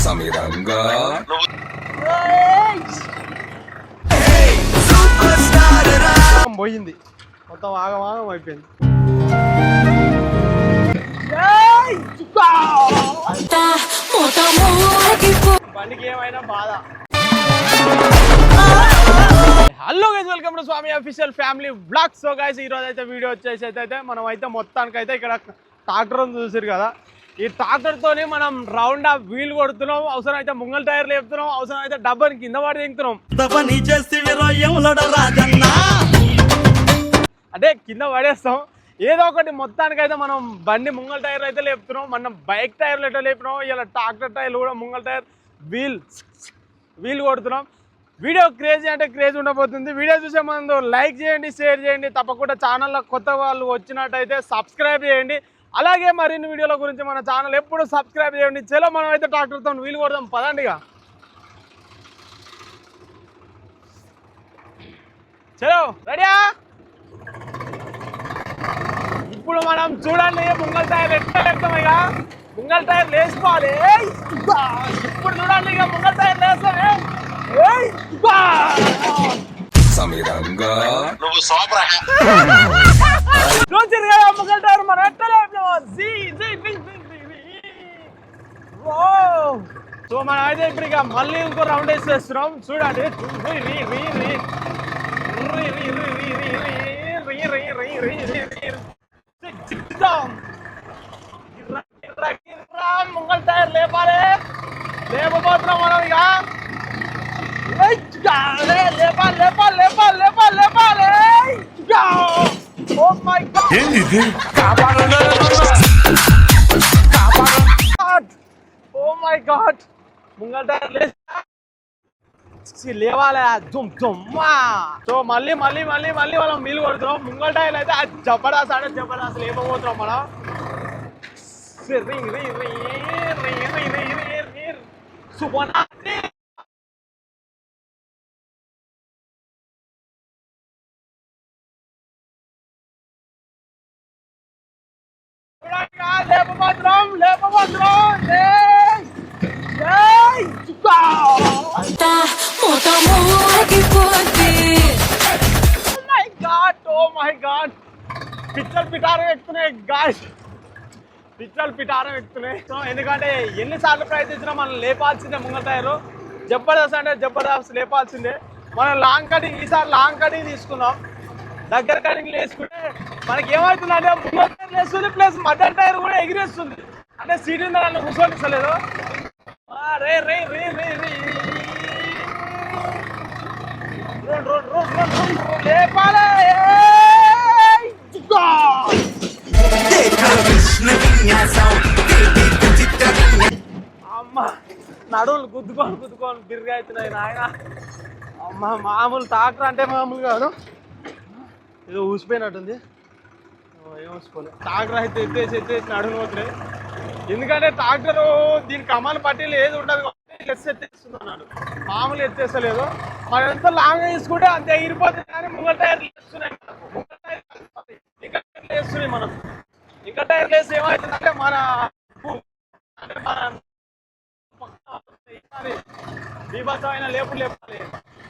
సమీరంగా పోయింది మొత్తం ఆగమాగం అయిపోయింది. బండికి ఏమైనా బాధ. Hello guys, welcome to Swami official family blog. So guys, ఈరోజు అయితే వీడియో వచ్చేసి అయితే మనం అయితే మొత్తానికి అయితే ఇక్కడ ట్రాక్టర్ చూసారు కదా, ఈ ట్రాక్టర్ తోని మనం రౌండ్ ఆఫ్ వీల్ కొడుతున్నాం. అవసరం అయితే ముంగల్ టైర్లు వేపుతున్నాం, అవసరం అయితే డబ్బాని కింద పడి దింగుతున్నాం. అంటే కింద పడేస్తాం ఏదో ఒకటి. మొత్తానికైతే మనం బండి ముంగల్ టైర్లు అయితే లేపుతున్నాం, మనం బైక్ టైర్లు ఎట్లా లేపినాం, ఇలా ట్రాక్టర్ టైర్లు కూడా ముంగల్ టైర్ వీల్ కొడుతున్నాం. వీడియో క్రేజీ అంటే క్రేజీ ఉండబోతుంది. వీడియో చూసే ముందు లైక్ చేయండి, షేర్ చేయండి, తప్పకుండా ఛానల్లో కొత్త వాళ్ళు వచ్చినట్టయితే సబ్స్క్రైబ్ చేయండి. అలాగే మరిన్ని వీడియోల గురించి మన ఛానల్ ఎప్పుడు సబ్స్క్రైబ్ చేయండి. చలో మనం అయితే ట్రాక్టర్తో వీలు కొడదాం, పదండిగా. చలో రెడీయా? ఇప్పుడు మనం చూడండి ముంగల్ టైర్ ఎట్లా లేపుతాం. ఇక ముంగల్ టైర్ లేచిపోవాలి. ఇప్పుడు చూడండి, ఇక ముంగల్ టైర్ లేస్తామే. సమీరంగా చూసారు కదా ముంగల్ టైర్ మనం ఎట్లా లేపినామో. సో మనం అయితే ఇప్పుడు ఇక మళ్ళీ ఇంకో రౌండ్ వేసేస్తున్నాం. చూడండి, ముంగల్ టైర్ లేపాలి. లేకపోతున్నాం మనం ఇక. లేపాలి లేపాలి లేపాలి లేపాలి లేపాలి. Oh my god, oh my god, ముంగల్ టైర్ లేవాలి. సో మళ్ళీ మళ్ళీ మళ్ళీ మళ్ళీ మనం మీలు కొడుతున్నాం. ముంగల్ టైర్ అయితే జబర్దస్త్ అంటే జబర్దస్త్ లేకపోతున్నాం మనం. లేపమాత్రం పిచ్చలు పిటారం ఎక్కుతున్నాయి గాయ్స్, పిచ్చలు పిటారం ఎక్కుతున్నాయి. సో ఎందుకంటే ఎన్నిసార్లు ప్రయత్నించినా మనం లేపాల్సిందే ముంగల్ టైరు. జబర్దస్త్ అంటే జబర్దస్త్ లేపాల్సిందే. మనం లాంగ్ కటింగ్, ఈసారి లాంగ్ కటింగ్ తీసుకున్నాం. దగ్గర కటింగ్ వేసుకుంటే మనకి ఏమవుతుంది అంటే ముంగల్ టైర్ వేస్తుంది, ప్లస్ మదర్ టైర్ కూడా ఎగిరేస్తుంది. అంటే సీట్ ఉందా నన్ను కూర్చోనిస్తలేదు. రే రే రే రే రే లేపాలే. అమ్మ నడువులు గుద్దుకొని బిర్గా అవుతున్నాయి నాయన. అమ్మ మామూలు ట్రాక్టర్ అంటే మామూలు కాదు, ఏదో ఊసిపోయినట్టుంది. ఏం ఊసిపోలేదు. ట్రాక్టర్ అయితే ఎత్తేసి నడుము పోతున్నాయి. ఎందుకంటే ట్రాక్టరు దీనికి కమాల పట్టీలు ఏది ఉండదు, ఎత్తేస్తున్నాడు. మామూలు ఎత్తేస్తలేదు. మనం ఎంత లాంగ్ తీసుకుంటే అంత ఎగిరిపోతుంది. కానీ ముంగల్ టైర్లు వేస్తున్నాయి, ముంగల్ టైర్ వేస్తున్నాయి. మనం ఇంకా టైర్ వేసి ఏమవుతుందంటే మన బీభత్సమైన లేపాలి.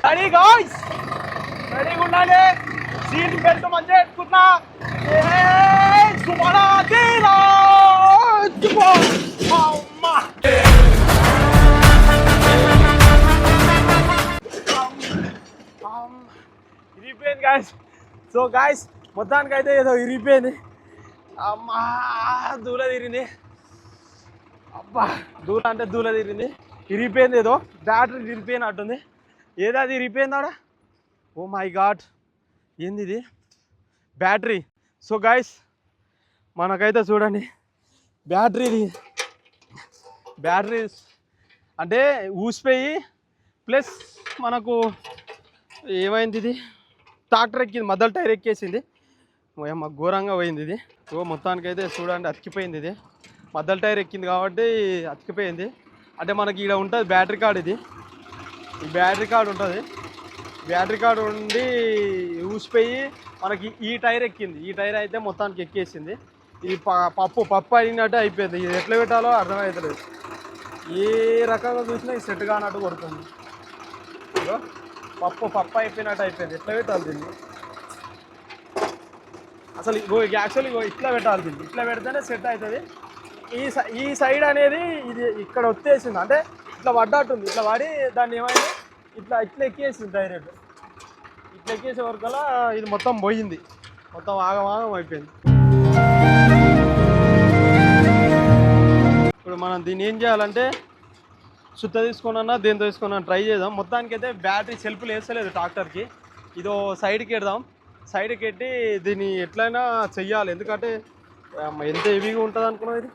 రెడీ గాయ్స్, రెడీగా ఉండాలి. సీట్ బెల్ట్ మంచిగా పెట్టుకున్నా. ఇరిగిపోయింది గాయస్. సో గాయస్, మొత్తానికి అయితే ఏదో ఇరిగిపోయింది. అమ్మా దూల తిరిగింది. అబ్బా దూల అంటే దూల తిరిగింది. ఇరిగిపోయింది, ఏదో బ్యాటరీ ఇరిగిపోయినట్టుంది. ఏదో అది ఇరిగిపోయిందాడ. ఓ మై గాడ్, ఏంది ఇది బ్యాటరీ. సో గాయస్, మనకైతే చూడండి బ్యాటరీ అంటే ఊసిపోయి, ప్లస్ మనకు ఏమైంది, ఇది ట్రాక్టర్ ఎక్కింది, మద్దలు టైర్ ఎక్కేసింది. ఏమో ఘోరంగా పోయింది ఇది. ఓ మొత్తానికైతే చూడండి అతికిపోయింది. ఇది మద్దలు టైర్ ఎక్కింది కాబట్టి అతికిపోయింది. అంటే మనకి ఇక్కడ ఉంటుంది బ్యాటరీ కార్డు. ఇది ఈ బ్యాటరీ కార్డు ఉంటుంది. బ్యాటరీ కార్డు ఉండి ఊసిపోయి మనకి ఈ టైర్ ఎక్కింది. ఈ టైర్ అయితే మొత్తానికి ఎక్కేసింది. ఈ పప్పు అయినట్టు అయిపోయింది. ఇది ఎట్లా పెట్టాలో అర్థమవుతలేదు. ఏ రకంగా చూసినా ఈ సెట్ కానట్టు కొడుతుంది. పప్పు అయిపోయినట్టు అయిపోయింది. ఎట్లా పెట్టాలి దీన్ని అసలు? యాక్చువల్లీ ఇట్లా పెట్టాలి దీన్ని. ఇట్లా పెడితేనే సెట్ అవుతుంది. ఈ సైడ్ అనేది ఇది ఇక్కడ వచ్చేసింది, అంటే ఇట్లా పడ్డట్టుంది. ఇట్లా పడి దాన్ని ఏమైంది ఇట్లా ఎక్కేసింది డైరెక్ట్. ఇట్లా ఎక్కేసే వరకల్లా ఇది మొత్తం పోయింది, మొత్తం ఆగం అయిపోయింది. ఇప్పుడు మనం దీన్ని ఏం చేయాలంటే సుత్త తీసుకున్నా దేంతో తీసుకున్నా ట్రై చేద్దాం. మొత్తానికి అయితే బ్యాటరీ సెల్ఫ్లు వేస్తలేదు ట్రాక్టర్కి. ఇదో సైడ్కి ఎడదాం. సైడ్కి ఎట్టి దీన్ని ఎట్లయినా చెయ్యాలి, ఎందుకంటే ఎంత హెవీగా ఉంటుంది అనుకున్నాం ఇది.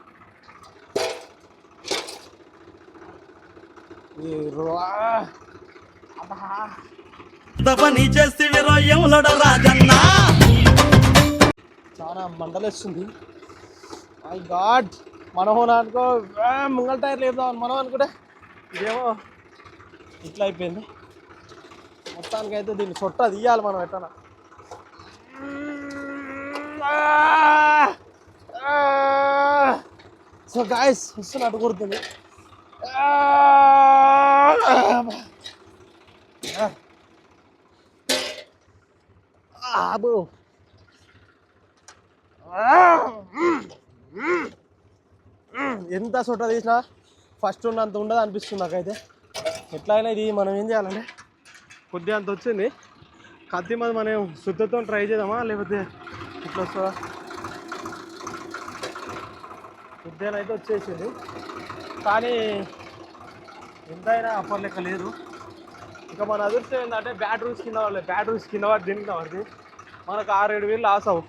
చాలా మంటలేస్తుంది. మై గాడ్, మనం అనుకో ముంగల్ టైర్ లేపుదామని మనం అనుకుంటే ఇదేమో ఇట్లా అయిపోయింది. మొత్తానికైతే దీన్ని చొట్టా తీయాలి మనం ఎట్లా. సో గాయస్ వస్తున్నట్టు కొడుతుంది. ఎంత చొట్ట తీసినా ఫస్ట్ ఉన్నంత ఉండదు అనిపిస్తుంది నాకైతే. ఎట్లయినా ఇది మనం ఏం చేయాలంటే కొద్దిగా అంత వచ్చింది. కత్తి మీద మనం శుద్ధతో ట్రై చేద్దామా, లేకపోతే ఇట్లా వస్తుందా? కొద్దిగా అయితే వచ్చేసింది, కానీ ఎంతైనా అప్పర్ లెక్క లేదు. ఇంకా మన అదృష్టం ఏంటంటే బ్యాటరీస్ కింద పడి దీనికి పడుతుంది. మనకు 6-7 వేలు లాస్ అవ్వు.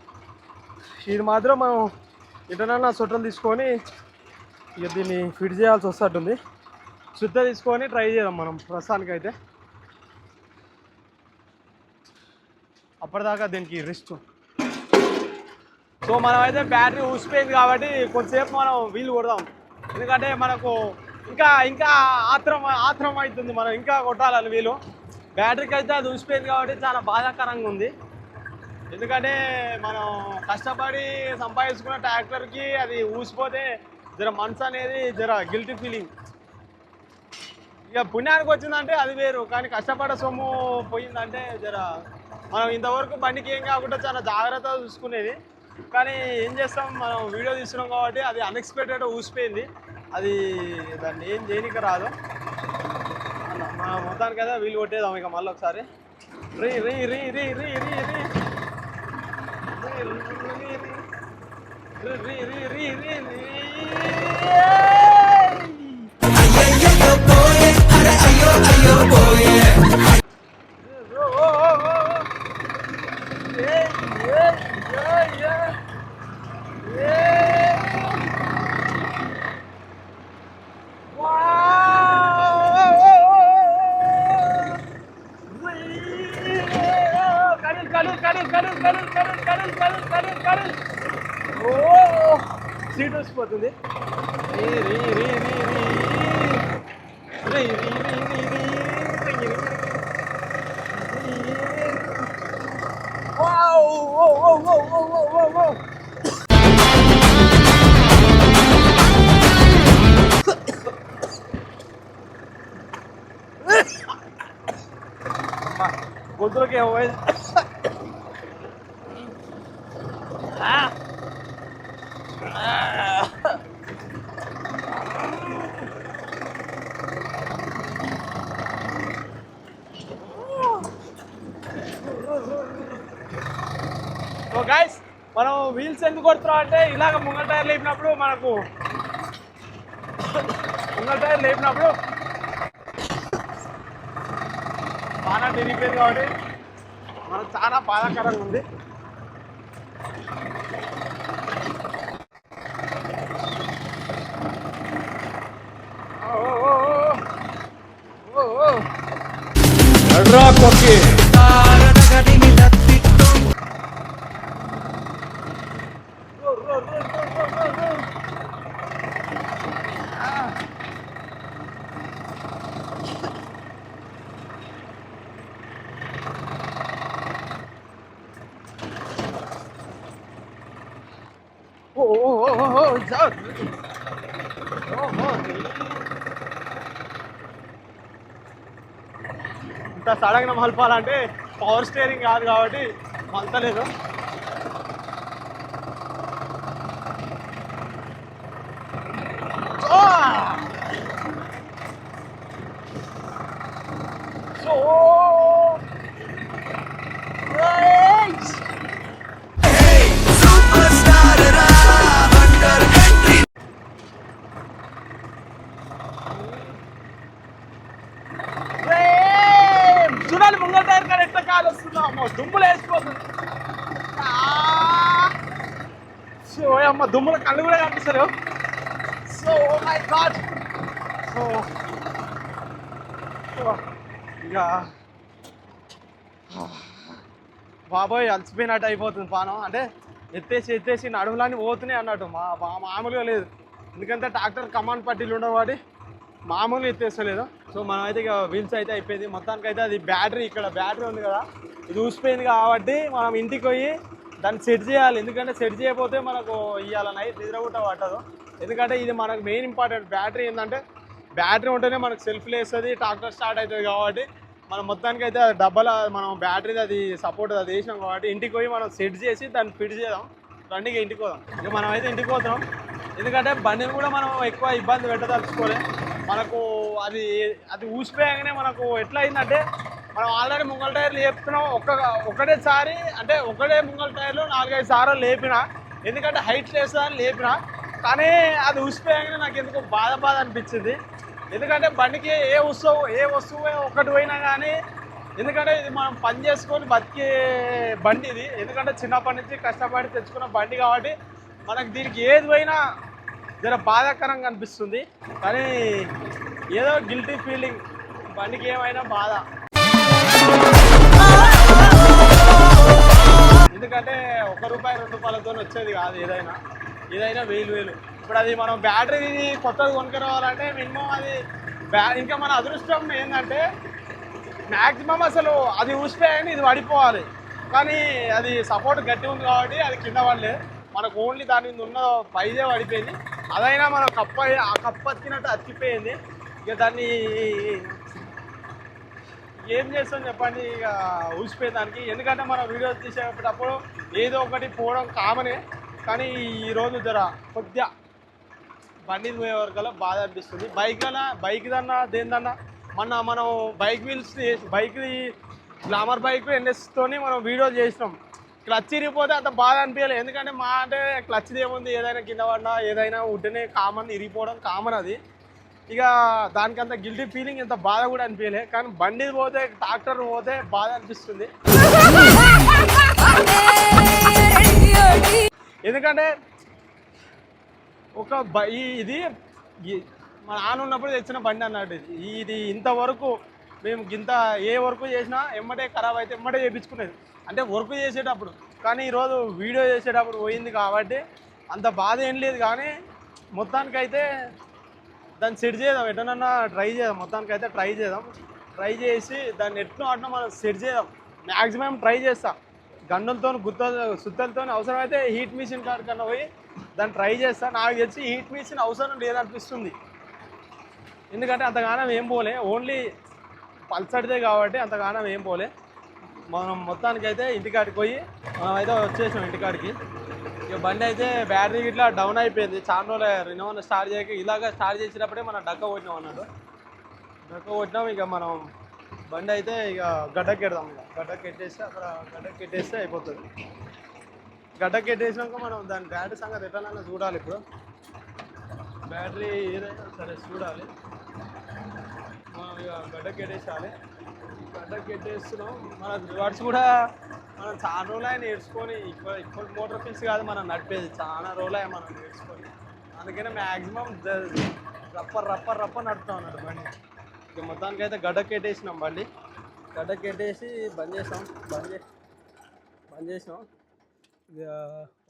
ఇది మాత్రం మనం ఎటనన్నా సొట్టలు తీసుకొని ఇక దీన్ని ఫిట్ చేయాల్సి వస్తుంది. శుద్ధ తీసుకొని ట్రై చేద్దాం మనం ప్రస్తుతానికైతే. అప్పటిదాకా దీనికి రెస్ట్. సో మనం అయితే బ్యాటరీ ఊసిపోయింది కాబట్టి కొంచెంసేపు మనం వీలు కొడదాం, ఎందుకంటే మనకు ఇంకా ఆత్రం అవుతుంది. మనం ఇంకా కొట్టాలని వీలు. బ్యాటరీకి అయితే అది ఊసిపోయింది కాబట్టి చాలా బాధాకరంగా ఉంది. ఎందుకంటే మనం కష్టపడి సంపాదించుకున్న ట్రాక్టర్కి అది ఊసిపోతే జర మనసు అనేది జర గిల్టీ ఫీలింగ్. ఇక పుణ్యానికి వచ్చిందంటే అది వేరు, కానీ కష్టపడ సొమ్ము పోయిందంటే జర మనం ఇంతవరకు బండికి ఏం కాకుండా చాలా జాగ్రత్తగా చూసుకునేది. కానీ ఏం చేస్తాం, మనం వీడియో తీస్తున్నాం కాబట్టి అది అన్ఎక్స్పెక్టెడ్గా ఊసిపోయింది. అది దాన్ని ఏం చేయనికి రాదు. మన మొత్తానికి అయితే వీలు కొట్టేద్దాం ఇక మళ్ళీ ఒకసారి. రీ రీ రీ రీ రీ రీ రీ సీట్ వచ్చిపోతుంది. గొంతులకి సో గైస్, మనం వీల్స్ ఎందుకు కొడుతున్నాం అంటే ఇలాగ ముంగల్ టైర్ లేపినప్పుడు బాగా తిరిగిపోయింది కాబట్టి మనకు చాలా బాధాకరంగా ఉంది. ఇంత సడన్గా మలపాలంటే పవర్ స్టీరింగ్ కాదు కాబట్టి మలతలేదు. చూడాలి ముంగల్ టైర్ కానీ ఎట్లా కాలు వస్తుందో దుమ్ములు వేసిపోతుంది. సో అమ్మ దుమ్ముల కళ్ళు కూడా కనిపిస్తారు. So oh my god. So ఇక బాబోయ్ అలసిపోయినట్టు అయిపోతుంది పానం. అంటే ఎత్తేసి నడుములాన్ని పోతున్నాయి అన్నట్టు. మామూలుగా లేదు, ఎందుకంటే ట్రాక్టర్ కమాండ్ పట్టీలు ఉండవు వాటి మామూలుగా ఎత్తేస్తలేదు. సో మనం అయితే ఇక వీల్స్ అయితే అయిపోయింది మొత్తానికైతే. అది బ్యాటరీ, ఇక్కడ బ్యాటరీ ఉంది కదా, ఇది ఊసిపోయింది కాబట్టి మనం ఇంటికి పోయి దాన్ని సెట్ చేయాలి. ఎందుకంటే సెట్ చేయకపోతే మనకు ఇవాళ నైట్ నిద్ర కూడా పట్టదు. ఎందుకంటే ఇది మనకు మెయిన్ ఇంపార్టెంట్. బ్యాటరీ ఏంటంటే బ్యాటరీ ఉంటేనే మనకు సెల్ఫ్ వేస్తుంది, ట్రాక్టర్ స్టార్ట్ అవుతుంది. కాబట్టి మనం మొత్తానికైతే అది డబ్బల మనం బ్యాటరీది అది సపోర్ట్ అది వేసినాం కాబట్టి ఇంటికి పోయి మనం సెట్ చేసి దాన్ని ఫిట్ చేద్దాం. రండిగా ఇంటికి పోదాం. ఇక మనం అయితే ఇంటికి పోతున్నాం. ఎందుకంటే బండిని కూడా మనం ఎక్కువ ఇబ్బంది పెట్టదలుచుకోలే. మనకు అది అది ఊసిపోయాగానే మనకు ఎట్లా అయిందంటే, మనం ఆల్రెడీ ముంగల్ టైర్లు లేపుతున్నాం. ఒకటేసారి అంటే ఒకటే ముంగల్ టైర్లు 4-5 సార్లు లేపిన, ఎందుకంటే హైట్ లేస్తుందని లేపిన. కానీ అది ఊసిపోయాగానే నాకు ఎందుకు బాధ అనిపించింది. ఎందుకంటే బండికి ఏ వస్తువు ఒకటి పోయినా కానీ, ఎందుకంటే ఇది మనం పని చేసుకొని బతికే బండి ఇది. ఎందుకంటే చిన్నప్పటి నుంచి కష్టపడి తెచ్చుకున్న బండి కాబట్టి మనకు దీనికి ఏది పోయినా జర బాధాకరంగా అనిపిస్తుంది. కానీ ఏదో గిల్టీ ఫీలింగ్, బండికి ఏమైనా బాధ. ఎందుకంటే ₹1-2 వచ్చేది కాదు ఏదైనా 1000. ఇప్పుడు అది మనం బ్యాటరీ కొత్తది కొనుక్కరావాలంటే మినిమం అది ఇంకా మన అదృష్టం ఏంటంటే మ్యాక్సిమం అసలు అది ఊసిపోయాయని ఇది పడిపోవాలి. కానీ అది సపోర్ట్ గట్టి ఉంది కాబట్టి అది కింద పడలేదు. మనకు ఓన్లీ దాని మీద ఉన్న పైదే పడిపోయింది. అదైనా మనం ఆ కప్ప అతికినట్టు అతికిపోయింది. ఇక దాన్ని ఏం చేస్తాం చెప్పండి, ఇక ఊసిపోయేదానికి. ఎందుకంటే మనం వీడియోస్ తీసేటప్పుడు ఏదో ఒకటి పోవడం కామనే. కానీ ఈరోజు జర కొద్దిగా బండి పోయే వరకల్లా బాధ అనిపిస్తుంది. బైక్దన్నా దేనిదన్నా మనం బైక్ వీల్స్ బైక్ది గ్లామర్ బైక్ ఎన్ఎస్తోని మనం వీడియో చేసినాం. క్లచ్ ఇరిగిపోతే అంత బాధ అనిపించలేదు. ఎందుకంటే అంటే క్లచ్ది ఏముంది, ఏదైనా కింద పడినా ఏదైనా ఉంటేనే కామన్, ఇరిగిపోవడం కామన్ అది. ఇక దానికంత గిల్టీ ఫీలింగ్ ఎంత బాధ కూడా అనిపించలే. కానీ బండి పోతే ట్రాక్టర్ పోతే బాధ అనిపిస్తుంది. ఎందుకంటే ఇది మా నాన్న ఉన్నప్పుడు తెచ్చిన బండి అన్నట్టు. ఇది ఇంతవరకు మేము ఏ వర్క్ చేసినా ఎమ్మటే ఖరాబ్ అయితే ఎమ్మటే చేయించుకునేది, అంటే వర్క్ చేసేటప్పుడు. కానీ ఈరోజు వీడియో చేసేటప్పుడు పోయింది కాబట్టి అంత బాధ ఏం లేదు. కానీ మొత్తానికైతే దాన్ని సెట్ చేద్దాం, ఎటనన్నా ట్రై చేద్దాం. మొత్తానికైతే ట్రై చేసి దాన్ని ఎట్లా మనం సెట్ చేద్దాం. మ్యాక్సిమం ట్రై చేస్తాం. గన్నులతో సుత్తలతో అవసరమైతే హీట్ మిషన్ కాడ కన్నా పోయి దాన్ని ట్రై చేస్తాను. నాకు తెలిసి హీట్ మిషన్ అవసరం లేదనిపిస్తుంది. ఎందుకంటే అంతగానం ఏం పోలే, ఓన్లీ పల్సడిదే కాబట్టి అంతగానం ఏం పోలే. మనం మొత్తానికైతే ఇంటికాడికి పోయి మనం అయితే వచ్చేసాం ఇంటికాడికి. ఇక బండి అయితే బ్యాటరీ ఇట్లా డౌన్ అయిపోయింది. చాలా రోజులు రినోవన్ స్టార్ట్ చేయక ఇలాగ స్టార్ట్ చేసినప్పుడే మనం డక్క కొట్టినాం అన్నట్టు. ఇక మనం బండి అయితే ఇక గడ్డకెడదాం. గడ్డకెట్టేస్తే అక్కడ గడ్డకెట్టేస్తే అయిపోతుంది. గడ్డకెట్టేసినాక మనం దాని బ్యాటరీ సంగతి ఎట్లన్నా చూడాలి. ఇప్పుడు బ్యాటరీ ఏదైనా సరే చూడాలి. మనం ఇక గడ్డకెట్టేసాలి. గడ్డకెట్టేస్తున్నాం. మన రివర్స్ కూడా మనం చాలా రోజులు ఆయన నేర్చుకొని ఇప్పుడు మోటార్ ఫిల్స్ కాదు మనం నడిపేది, చాలా రోజులు అయ్యా మనం నేర్చుకొని. అందుకనే మ్యాక్సిమం రప్ప నడుపుతాం అన్నట్టు బండి. ఇక మొత్తానికి అయితే గడ్డకెట్టేసినాం బండి. గడ్డకెట్టేసి బంద్ చేసినాం. ఇక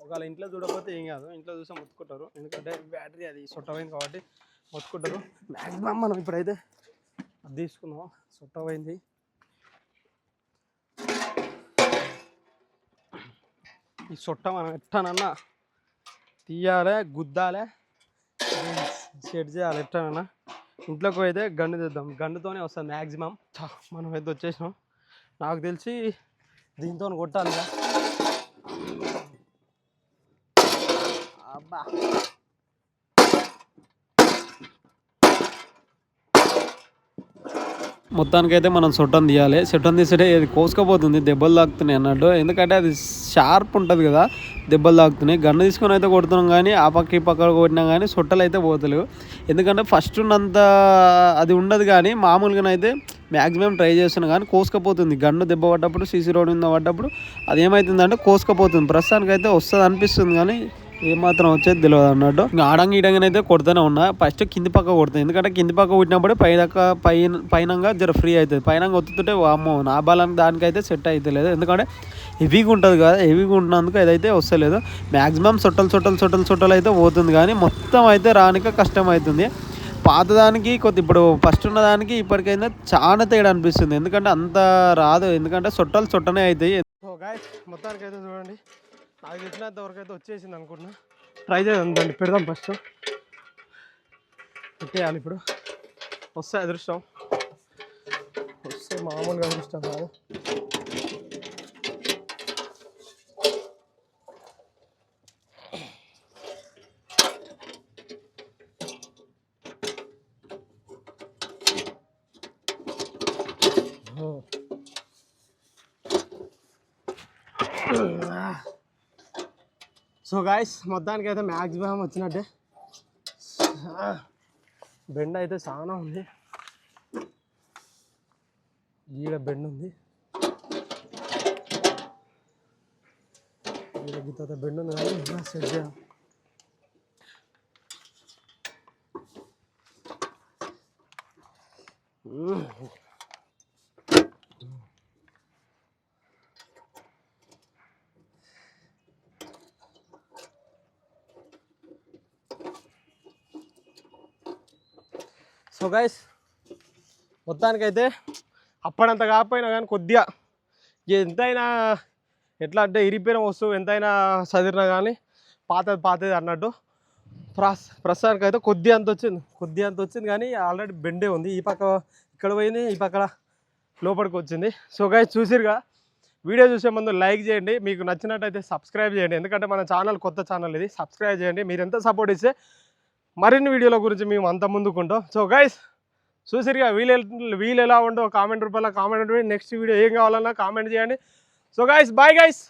ఒకవేళ ఇంట్లో చూడకపోతే ఏం కాదు, ఇంట్లో చూస్తే మొత్తుకుంటారు. ఎందుకంటే బ్యాటరీ అది సొట్టపోయింది కాబట్టి మొత్తుకుంటారు. మ్యాక్సిమం మనం ఇప్పుడైతే అది తీసుకున్నాం. సొట్టపోయింది. ఈ సొట్ట మనం ఎట్టానన్నా తీయాలి, గుద్దాలి, సెట్ చేయాలి. ఎట్లా ఇంట్లోకి అయితే గన్ను తెద్దాం. గన్నుతోనే వస్తుంది మ్యాక్సిమం. మనం అయితే వచ్చేసినాం. నాకు తెలిసి దీంతో కొట్టాలి. అబ్బా మొత్తానికైతే మనం సొట్టం తీయాలి. సొట్టం తీస్తే అది కోసుకపోతుంది, దెబ్బలు తాకుతున్నాయి అన్నట్టు. ఎందుకంటే అది షార్ప్ ఉంటుంది కదా, దెబ్బలు తాకుతున్నాయి. గన్ను తీసుకొని అయితే కొడుతున్నాం కానీ ఆ పక్క ఈ పక్క కొట్టినా కానీ సొట్టలు అయితే పోతలేవు. ఎందుకంటే ఫస్ట్ ఉన్నంత అది ఉండదు. కానీ మామూలుగానైతే మ్యాక్సిమం ట్రై చేస్తున్నాం కానీ కోసుకపోతుంది. గన్ను దెబ్బ పడ్డప్పుడు, సీసీ రోడ్ మీద పడ్డప్పుడు అది ఏమవుతుందంటే కోసుకపోతుంది. ప్రస్తుతానికైతే వస్తుంది అనిపిస్తుంది కానీ ఏమాత్రం వచ్చేది తెలియదు అన్నట్టు. ఆడంగా ఈడంగానైతే కొడుతూనే ఉన్నా. ఫస్ట్ కింది పక్క కొడుతుంది. ఎందుకంటే కింది పక్క కొట్టినప్పుడే పైనంగా జర ఫ్రీ అవుతుంది. పైన ఒత్తుతుంటే అమ్మో నా బలానికి దానికైతే సెట్ అయితే లేదు. ఎందుకంటే హెవీగా ఉంటుంది కదా, హెవీగా ఉంటున్నందుకు అదైతే వస్తలేదు. మ్యాక్సిమం సొట్టలు అయితే పోతుంది కానీ మొత్తం అయితే రానిక కష్టం అవుతుంది. పాతదానికి ఇప్పుడు ఫస్ట్ ఉన్నదానికి ఇప్పటికైనా చాలా తేడా అనిపిస్తుంది. ఎందుకంటే అంత రాదు. ఎందుకంటే సొట్టనే అవుతాయి. మొత్తానికి అయితే చూడండి, నాకు తెలిసినంత వరకు అయితే వచ్చేసింది అనుకుంటున్నా. ట్రై చేద్దాం, దాన్ని పెడదాం. ఫస్ట్ పెట్టేయాలి. ఇప్పుడు వస్తే అదృష్టం, వస్తే మామూలుగా అదృష్టం కాదు. సో గాయస్ మొత్తానికి అయితే మ్యాక్సిమం వచ్చినట్టే. బెండ్ అయితే చాలా ఉంది. ఈడ బెండ్ ఉంది, ఈడ గీత బెండ్ ఉంది కానీ సెట్ చేయాలి. సో గైస్ మొత్తానికైతే అప్పుడంత కాకపోయినా కానీ కొద్దిగా ఎంతైనా ఎట్లా అంటే ఇరిపోయిన వస్తువు ఎంతైనా చదివినా కానీ పాతది అన్నట్టు. ప్రస్తుతానికి అయితే కొద్దిగా అంత వచ్చింది కానీ ఆల్రెడీ బెండే ఉంది. ఈ పక్క ఇక్కడ పోయింది, ఈ పక్క లోపలికి వచ్చింది. సో గైస్ చూసిరుగా, వీడియో చూసే ముందు లైక్ చేయండి, మీకు నచ్చినట్టయితే సబ్స్క్రైబ్ చేయండి. ఎందుకంటే మన ఛానల్ కొత్త ఛానల్ ఇది. సబ్స్క్రైబ్ చేయండి. మీరు ఎంత సపోర్ట్ ఇస్తే మరిన్ని వీడియోల గురించి మేము అంత ముందుకుంటాం. సో గైస్ చూసిరుగా, వీలు ఎలా ఉండో కామెంట్ రూపంలో కామెంట్. నెక్స్ట్ వీడియో ఏం కావాలన్నా కామెంట్ చేయండి. So guys bye guys.